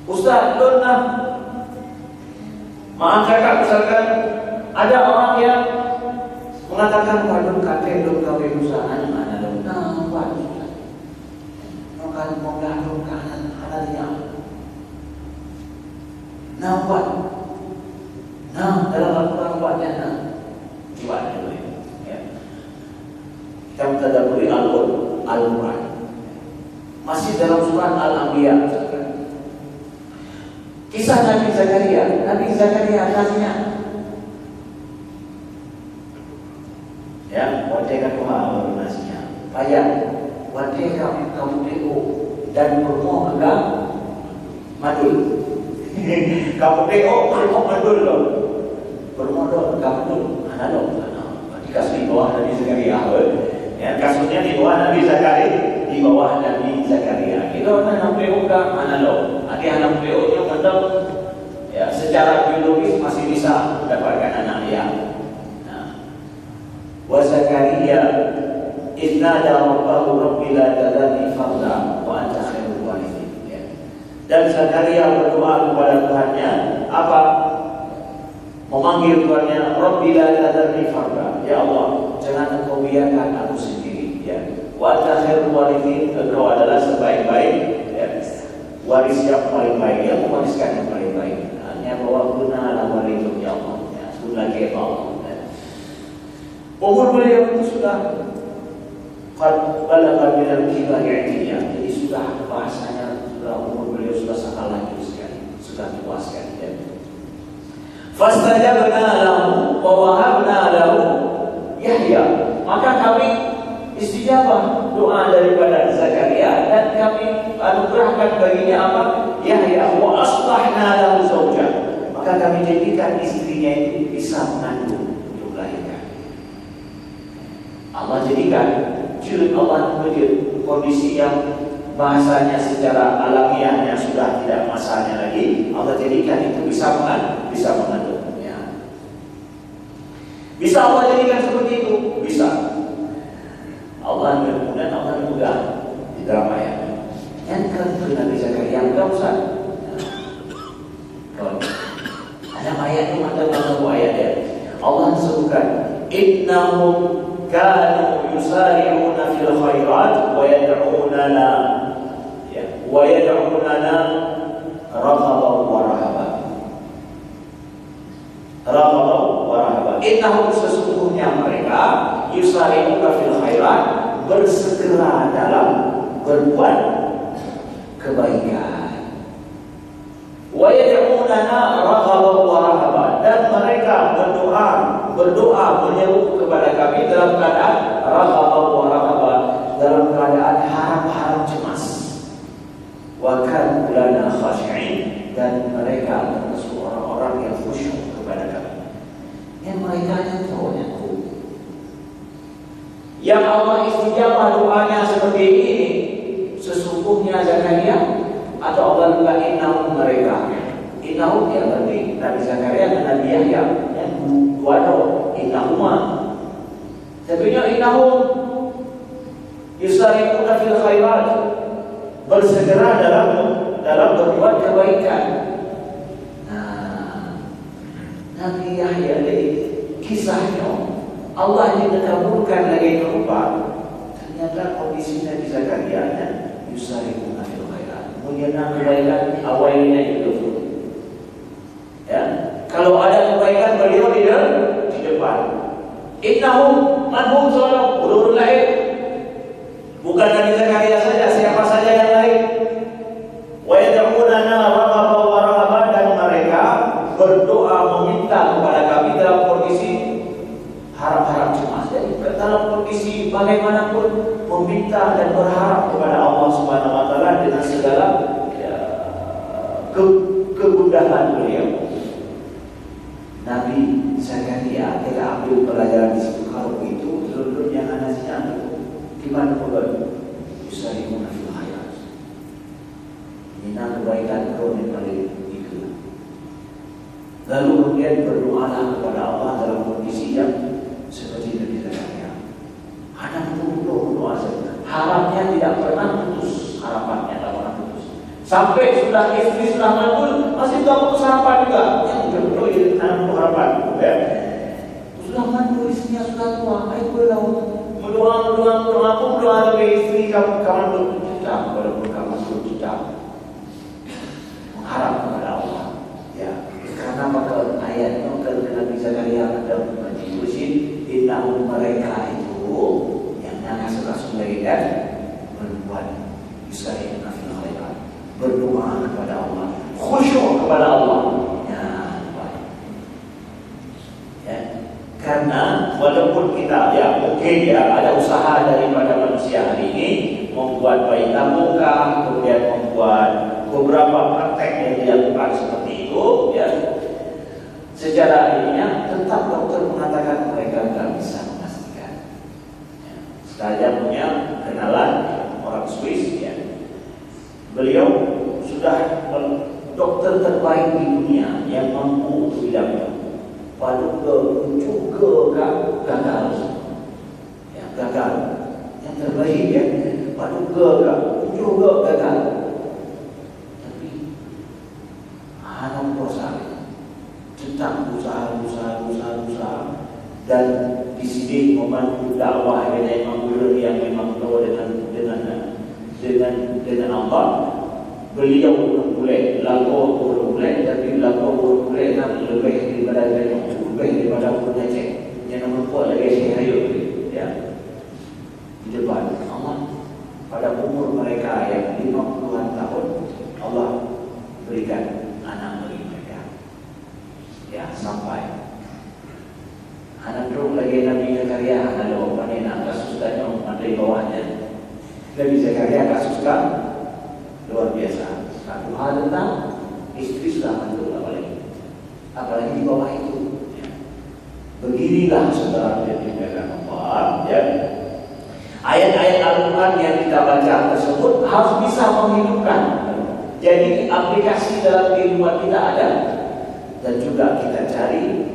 S1: Ustaz, pernah maaf cakap misalkan ada orang yang
S3: Mengatakan waduh kakek dong kawin usahaan mana dong? Nah, waduh. Makan moga dong kanan anaknya. Nah, waduh. Nah, dalam Al-Quran buatnya nah. Buat dulu ya. Kita mentadaburi Al-Quran. Masih dalam surat Al-Anbiya. Kisah Nabi Zakaria. Nabi Zakaria tanya, ya, wadai doa nasinya. Payah, wadai kamu tengok dan bermoh agak madul. Kamu tengok bermoh madul loh. Bermoh doa agak madul. Mana dong? Dikasih bawah Nabi Zakaria. Ya, kasusnya di bawah Nabi Zakaria, di bawah Nabi Zakaria. Kita mana tengok mana loh? Ada anak beliau yang ya, secara biologis masih bisa mendapatkan anak ya. Wa Zakaria idnada rabbahu rabbi la tadhani farda wa anta khairul warithin. Dan Zakaria berdoa kepada Tuhannya apa? Memanggil Tuhannya, Rabbi la tadhani farda. Ya Allah, jangan engkau biarkan aku sendiri ya. Wa anta khairul warithin, engkau adalah sebaik-baik ya, waris yang paling baik, yang mewariskan yang paling baik. Hanya bahwa guna ala walidun ya Allah ya, guna ke Allah. Umur beliau itu sudah balagha minal kibari i'tiyah. Jadi sudah bahasanya sudah umur beliau sudah sangat lanjut sekali, sudah tua sekali ya. Fastajabna lahu wa wahabna lahu Yahya. Maka kami istijabah doa daripada Zakaria dan kami anugerahkan baginya apa? Yahya. Wa aslahna lahu zawjah. Maka kami jadikan istrinya itu bisa mengandung untuk melahirkan. Allah jadikan jilid Allah menjadi kondisi yang bahasanya secara alamiahnya sudah tidak masanya lagi. Allah jadikan itu bisa mengandung ya. Bisa Allah jadikan seperti itu? Bisa. Allah kemudian Allah juga di dalam ayat yang ke Nabi Zakaria enggak usah. Kalau ada ayat itu ada ayat ya. Allah sebutkan innahum kanu yusari'una fil khairat wa yad'unana ya wa yad'unana raghaban wa rahaban. Raghaban wa rahaban. Innahum sesungguhnya mereka yusari'una fil khairat, bersegera dalam berbuat kebaikan. Wa yad'unana raghaban wa rahaban, dan mereka berdoa menyeru kepada kami dalam keadaan raghaban wa rahaban, dalam keadaan harap-harap cemas. Wa kanu lana khashi'in, dan mereka termasuk orang-orang yang khusyuk kepada kami. Yang mereka yang tahu yang Allah istijabah doanya seperti ini, sesungguhnya Zakaria atau Allah juga innahum mereka. Innahum ya berarti Nabi Zakaria dan Nabi Yahya yang dua doa innahuma. Tentunya innahum yusari'una fil khairat, bersegera dalam berbuat kebaikan. Nah, Nabi Yahya jadi kisahnya Allah yang dikabulkan lagi berupa, ternyata kondisi Nabi Zakaria yusari'una fil khairat, menyenang kebaikan awalnya itu. Ya, kalau ada kebaikan beliau di depan. Innahum manhum salam ulul lain. Bukan Nabi Zakaria saja, siapa saja yang lain. Wa yad'unana raghaban wa rahaban, dan mereka berdoa meminta kepada kami dalam kondisi harap-harap cemas. Jadi dalam kondisi bagaimanapun meminta dan berharap kepada Allah Subhanahu wa taala dengan segala ya, kegundahan beliau. Nabi Zakaria kita ambil pelajaran di situ. Kalau itu seluruhnya anaknya gimana pula yusari'una fil khairat, minat kebaikan kau yang paling itu. Lalu kemudian berdoalah kepada Allah dalam kondisi yang seperti Nabi Zakaria. Ada berdoa saja, harapnya tidak pernah putus, harapannya tidak pernah putus. Sampai sudah istri sudah mandul masih tak putus harapan juga. Yang berdoa itu tanam harapan. Ya. Sudah mandul istri istrinya sudah tua, ayo berdoa. Berdoa pun berdoa dengan istri kamu berjuta, walaupun kamu berjuta. Mengharap kepada Allah. Ya, karena bakal ayat bakal Nabi Zakaria ada ditulisin innahu mereka itu yang rasul dan berbuat yusari'una fil khairat, berdoa kepada Allah, khusyuk kepada Allah. Ya, karena walaupun kita mungkin ada usaha daripada manusia hari ini membuat bayi tabung kemudian membuat beberapa praktek yang dilakukan seperti itu, ya, secara ilmiah tetap dokter mengatakan mereka tidak bisa memastikan. Ya, saya punya kenalan orang Swiss, ya, beliau sudah dokter terbaik di dunia yang mampu untuk bidangnya. Pada juga gagal, ya, gagal. Yang terbaik ya, pada juga gagal. Tapi anak proses tetap usaha dan di sini memandu dakwah yang memang tahu dengan Allah. Beliau boleh laku boleh, tapi laku boleh nak lebih daripada cek. Yang nombor kuat lagi saya ya. Di depan Allah pada umur mereka yang 50-an tahun Allah berikan anak bagi mereka. Ya, sampai anak terus lagi Nabi Zakaria ada orang nak kasus tanya di bawahnya. Nabi Zakaria kasuskan luar biasa. Satu hal tentang istri sudah mantul apalagi di bawah itu. Ya. Beginilah saudara yang dimuliakan Allah. Ya. Ayat-ayat Al-Quran yang kita baca tersebut harus bisa menghidupkan. Jadi aplikasi dalam kehidupan kita ada dan juga kita cari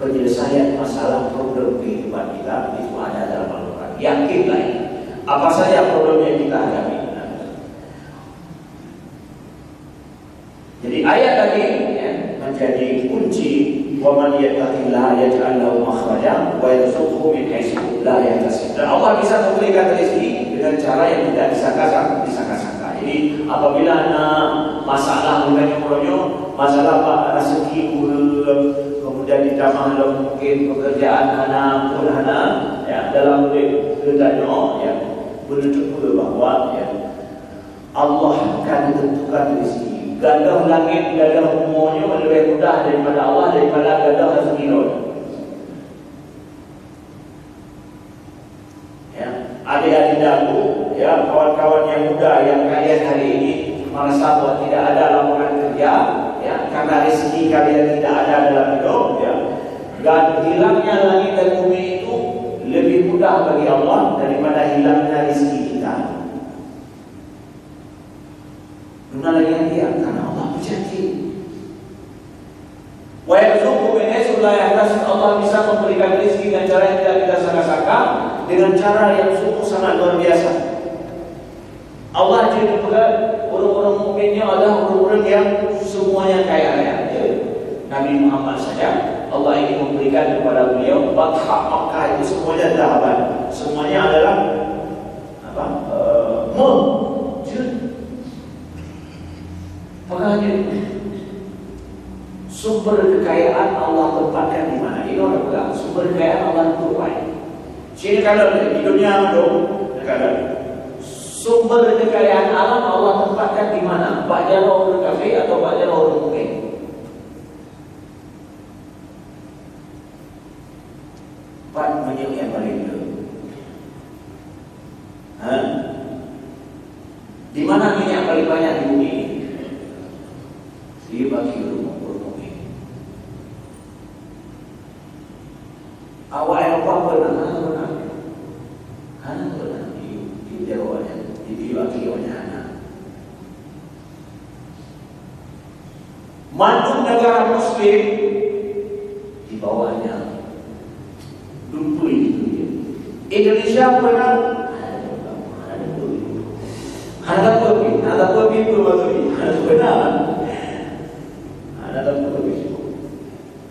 S3: penyelesaian masalah problem kehidupan kita itu ada dalam Al-Quran. Yakinlah ini. Apa saja problem yang kita hadapi. Jadi ayat tadi ya, menjadi kunci wa man yattaqillaha yaj'al lahu makhraja wa yarzuqhu min haitsu la yahtasib. Dan Allah bisa memberikan rezeki dengan cara yang tidak disangka-sangka. Jadi apabila ada masalah masalah rezeki kemudian ditambah mungkin pekerjaan anak pun ya dalam letaknya ya menunjukkan bahwa ya Allah akan tentukan rezeki. Gadah langit, gadah umurnya lebih mudah daripada Allah daripada gadah rezeki Lord. Ya, adik-adik aku, ya, kawan-kawan yang muda yang kalian hari ini merasa bahwa tidak ada laporan kerja, ya, karena rezeki kalian tidak ada dalam hidup, ya. Dan hilangnya langit dan bumi itu lebih mudah bagi Allah daripada hilangnya rezeki kita. Guna lagi yang dia karena Allah berjanji. Wa yarzuqhu min haitsu la yahtasib. Allah bisa memberikan rezeki dengan cara yang tidak kita sangka-sangka, dengan cara yang sungguh sangat luar biasa. Allah jadi orang-orang mukminnya adalah orang-orang yang semuanya kaya raya. Nabi Muhammad saja Allah ingin memberikan kepada beliau Bathha Makkah itu semuanya zahaban. Semuanya adalah makanya sumber kekayaan Allah tempatkan di mana? Ini orang bilang sumber kekayaan Allah itu baik. Sini kalau di dunia ada sumber kekayaan alam Allah tempatkan di mana? Baca orang kafir atau baca orang mukmin? Pak banyak yang paling dulu. Di mana minyak paling banyak di bumi ini? Dia bagi rumah mukmin. Awak Eropa pernah di Eropa di bagi anak. Mandu negara Muslim di bawahnya dumpul itu. Indonesia pernah ada pemimpin benar. Ada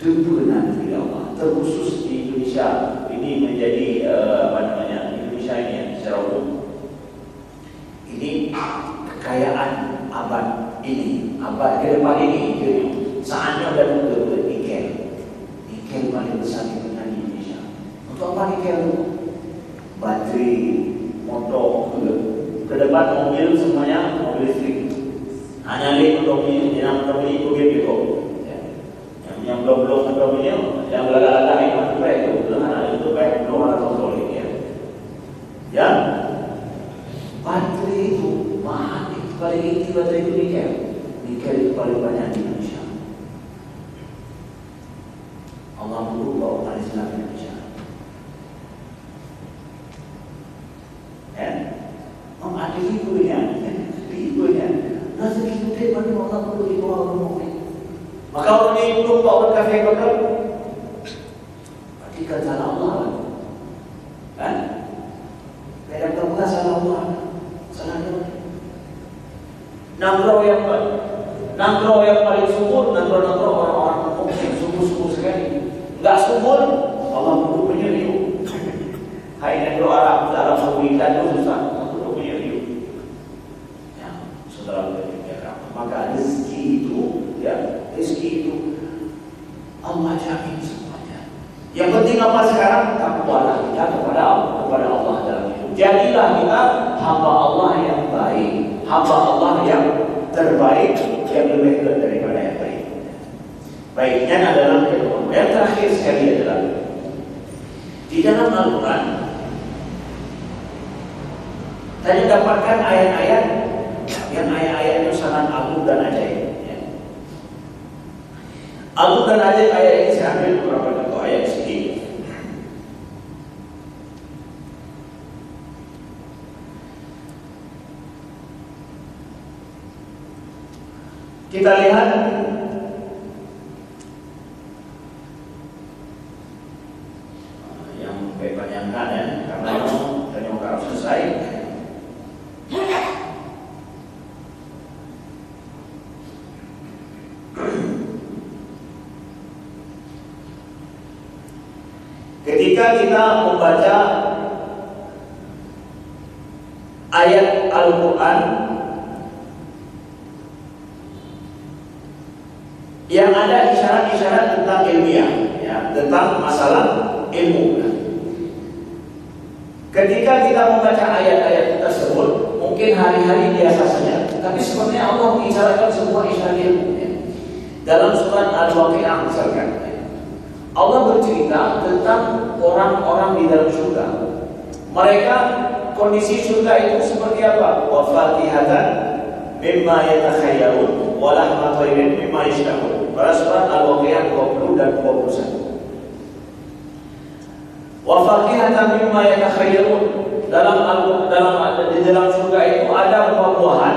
S3: benar tidak Allah. Terkhusus di Indonesia ini ini menjadi Indonesia ini ya, secara umum ini kekayaan abad ini, abad ke depan ini, saatnya udah nikel paling besar di dunia di Indonesia. Untuk apa nikel? Baterai, motor, ke depan mobil semuanya mobil listrik. Hanya untuk beli mobil itu. Yang belum punya, yang belakang itu masih baik itu, anak itu baik belum ada kontrol ini ya. Ya, baterai itu mahal, itu paling tinggi baterai itu nikel itu paling banyak di Indonesia. Allah berubah orang Islam di Indonesia. Ada ribunya, rezeki itu dari Allah perlu dibawa orang mukmin. Maka orang ini lupa orang kafir betul. Berarti kan salah Allah kan? Tidak terbuka salah Allah. Salah dia. Nangro yang paling subur, nangro orang-orang mukmin subur sekali. Enggak subur, Allah perlu penyeliuk. Hai nangro Arab dalam pemilihan itu susah, perlu penyeliuk. Ya, saudara berpikir, maka rezeki itu ya. Rezeki itu Allah jamin semuanya. Yang penting apa sekarang? Takwalah kita kepada Allah dalam hidup. Jadilah kita hamba Allah yang baik, hamba Allah yang terbaik, yang lebih daripada yang baik. Baiknya adalah yang terakhir sekali adalah di dalam Al-Quran. Tadi dapatkan ayat-ayat yang ayat-ayat itu sangat agung dan ajaib. Agung dan ajaib ayat ini saya ambil beberapa contoh ayat sedikit. Kita lihat yang kebanyakan ya, karena yang harus selesai. Ketika kita membaca ayat Al-Quran yang ada isyarat-isyarat tentang ilmiah, ya, tentang masalah ilmu. Ketika kita membaca ayat-ayat tersebut, mungkin hari-hari biasa saja, tapi sebenarnya Allah mengisyaratkan semua isyarat ilmu. Ya. Dalam surat Al-Waqi'ah misalkan, Allah bercerita tentang orang-orang di dalam surga. Mereka kondisi surga itu seperti apa? Wa fatihatan mimma yatakhayyarun wa lahma thayrin mimma yashtahun. Pada surat Al-Waqi'ah 20 dan 21. Wa fatihatan mimma yatakhayyarun, di dalam surga itu ada buah-buahan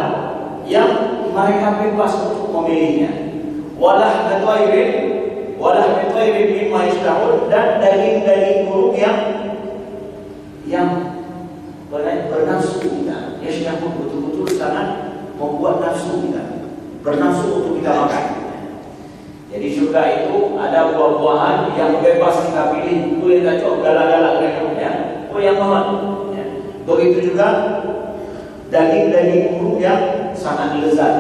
S3: yang mereka bebas untuk memilihnya. Wa lahma thayrin walah mitairin mimma yashtahun, dan daging-daging burung yang bernafsu kita. Yashtahun betul-betul sangat membuat nafsu kita, bernafsu untuk kita makan. Jadi surga itu ada buah-buahan yang bebas kita pilih, boleh kacau galak-galak ya, oh yang mahal. Ya. Begitu juga daging-daging burung yang sangat lezat,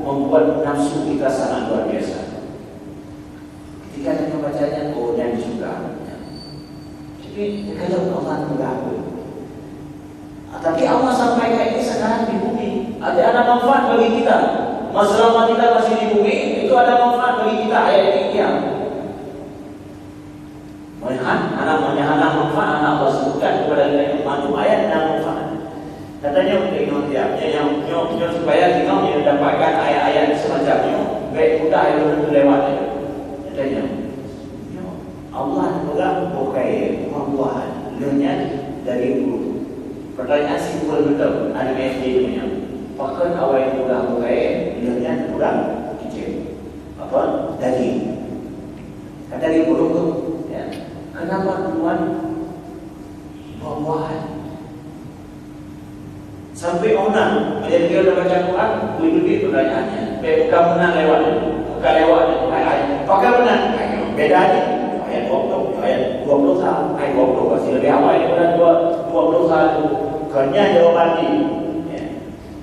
S3: membuat nafsu kita sangat luar biasa. Ketika kita membacanya, oh dan juga. Jadi kalau Allah berlaku, tapi Allah sampaikan ini sekarang di bumi, ada manfaat bagi kita. Selama kita masih di bumi, itu ada manfaat bagi kita. Ayat ini ya. Anak manfaat, anak Allah sebutkan kepada kita yang mandu ayat dan manfaat. Katanya untuk yang supaya kita mendapatkan ayat-ayat semacamnya, baik mudah yang tentu lewatnya. Katanya Allah pegang bukai buah-buahan lenyap dari bulu. Pertanyaan simpel betul, ada SD punya. Pakai awal yang mudah bukai lenyap kurang kecil. Apa? Daging. Kata dia bulu tu, ya. Kenapa tuan buah-buahan? Sampai orang menjadi dia dah baca Quran, lebih pertanyaannya. Bukan menang lewat, bukan lewat. Pakai menang, beda ni. ayat 20, ayat 21, ayat 20 pasti lebih awal daripada 21. Kerana jawaban ini. Ya.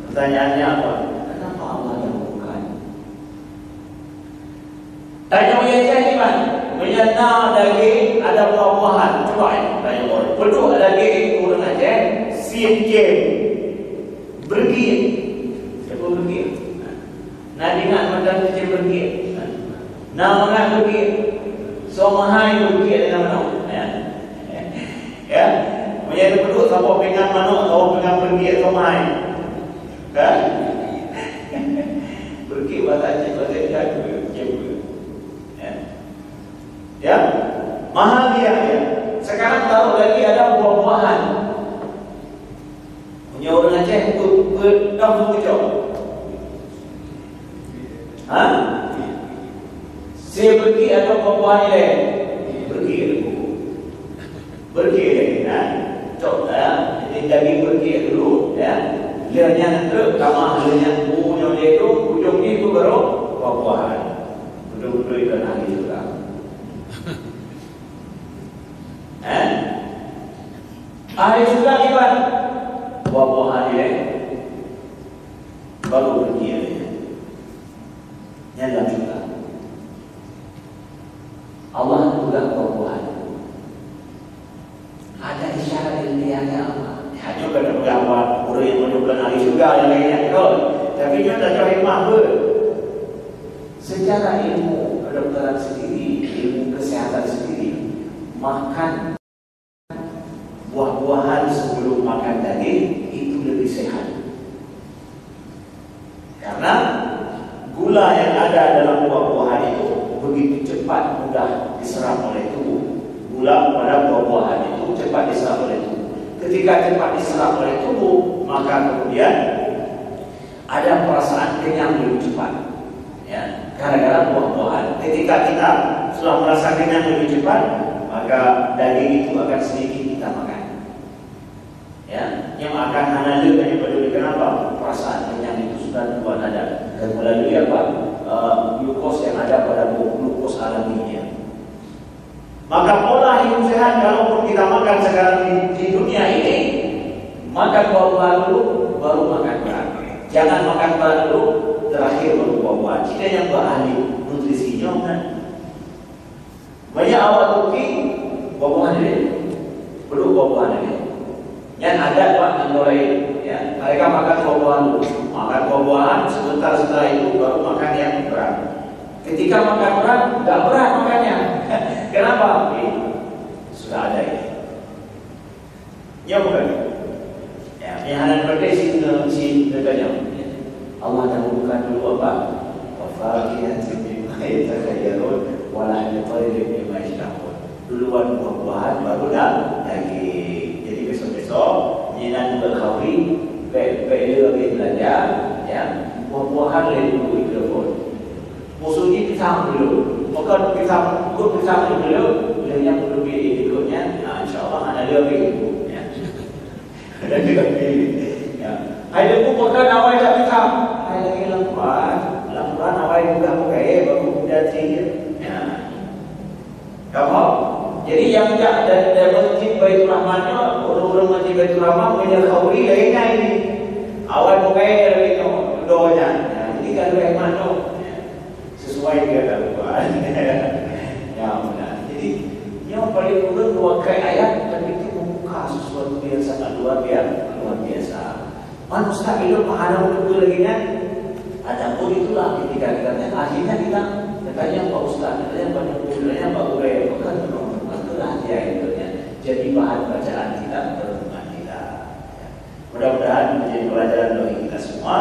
S3: Pertanyaannya apa? Kenapa Allah dahulukan? Tanya Aceh ni kan, menyana daging ada buah-buahan. Coba tanya orang. Peduk daging orang Aceh, sikit bergil. Siapa bergil? Nak dengar macam Aceh bergil. Nak orang bergil. Somahai bergil dengan mana? Ya. Menyana peduk siapa pegang mana, siapa pegang bergil somahai. Kan? Bergil bahasa Aceh, bahasa Aceh. Ya, mahal dia ya. Sekarang taruh lagi ada buah-buahan. Punya orang Aceh itu berdam kecil. Saya pergi atau buah-buahan ni? Pergi. Coba ya. Ini daging pergi dulu ya. Lihatnya tu, kamar lihatnya punya dia tu, ujung ni tu baru buah-buahan. Betul-betul ikan hari juga. Ahli juga iman buah-buahan dia baru pergi nyala juga. Allah juga buah-buahan. Ada isyarat ilmiahnya apa? Hanya pada beberapa orang yang menunjukkan ahli juga yang lainnya betul. Tapi dia tak tahu hikmah pun. Secara ilmu kedokteran sendiri, ilmu kesehatan sendiri, makan buah-buahan sebelum makan daging itu lebih sehat. Karena gula yang ada dalam buah-buahan itu begitu cepat mudah diserap oleh tubuh. Gula pada buah-buahan itu cepat diserap oleh tubuh. Ketika cepat diserap oleh tubuh, maka kemudian ada perasaan kenyang lebih cepat. Ya, gara-gara buah-buahan. Ketika kita sudah merasa kenyang lebih cepat, maka daging itu akan sedikit kita makan. Ya, yang akan hanale hanya peduli kenapa? Perasaan kenyang itu sudah Tuhan ada dan melalui apa? Glukos yang ada pada glukos alaminya. Maka pola hidup sehat kalaupun kita makan sekarang di dunia ini, makan buah-buahan dulu, baru makan berat. Jangan makan berat dulu, terakhir baru buah-buahan. Kita yang berahli nutrisinya kan. Banyak awal kopi buah-buahan ini, perlu buah-buahan ini. Yang ada Pak yang lain, ya, mereka makan buah-buahan dulu, makan buah-buahan sebentar setelah itu baru makan yang berat. Ketika makan berat, tidak berat makannya. Kenapa? Sudah ada ini. Ya bukan? Ya, yang ada pada si neganya. Allah dahulukan dulu apa? Wafakihatin mimma yatakhayyarun wa lahmi tayrin mimma yashtahun. Duluan buah-buahan baru daging. Jadi besok-besok nyinan berkhawi, baik lagi belajar, ya. Buah-buahan lain dulu itu pun. Musuhnya pisang dulu. Maka pisang dulu, yang perlu ikutnya. Nah, insyaAllah ada lebih. Ya. Ada lebih. Ya. Ada pun makan awal tak pisang. Ada lagi lampuran awal juga pakai baru kemudian tinggi. Ya. Kamu? Jadi yang tak ada masjid Baitul Rahmannya, orang-orang masjid Baitul Rahman punya khawri lainnya ini. Awal pakai lagi tu doanya. Jadi kalau yang mana sesuai dia dalam ya benar. Jadi yang paling urut dua ayat dan itu membuka sesuatu yang sangat luar biasa. Manusia hidup menghadap betul lagi kan? Adapun itulah ketika kita akhirnya kita katanya Pak Ustaz, katanya banyak budaya Pak Uray, bukan dia itu jadi bahan bacaan kita, renungan kita. Mudah-mudahan menjadi pelajaran bagi kita semua.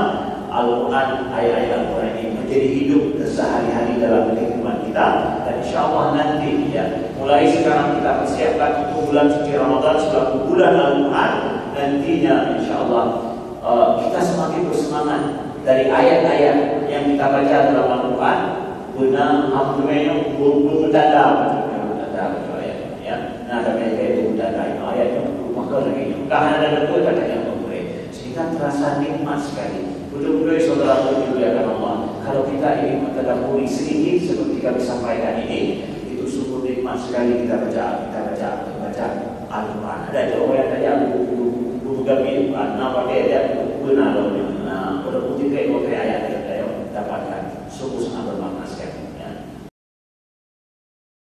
S3: Al-Quran, ayat-ayat Al-Quran ini menjadi hidup sehari-hari dalam kehidupan kita. Dan insyaAllah nanti ya, mulai sekarang kita persiapkan untuk bulan suci Ramadan selaku bulan Al-Quran. Nantinya insyaAllah kita semakin bersemangat dari ayat-ayat yang kita baca dalam Al-Quran. Benar, alhamdulillah, bermudada ya. Nah, tapi itu mudada ayatnya maka lagi. Karena ada betul katanya boleh. Sehingga terasa nikmat sekali. Betul-betul saudara dimuliakan Allah. Kalau kita ingin mentadabburi sedikit seperti kami sampaikan ini, itu sungguh nikmat. nikmat sekali kita baca Al-Quran. Ada orang yang tanya buku kami nama dia benar loh. Nah, kalau putih kayak ayat kita dapatkan sungguh sangat bermakna sekali.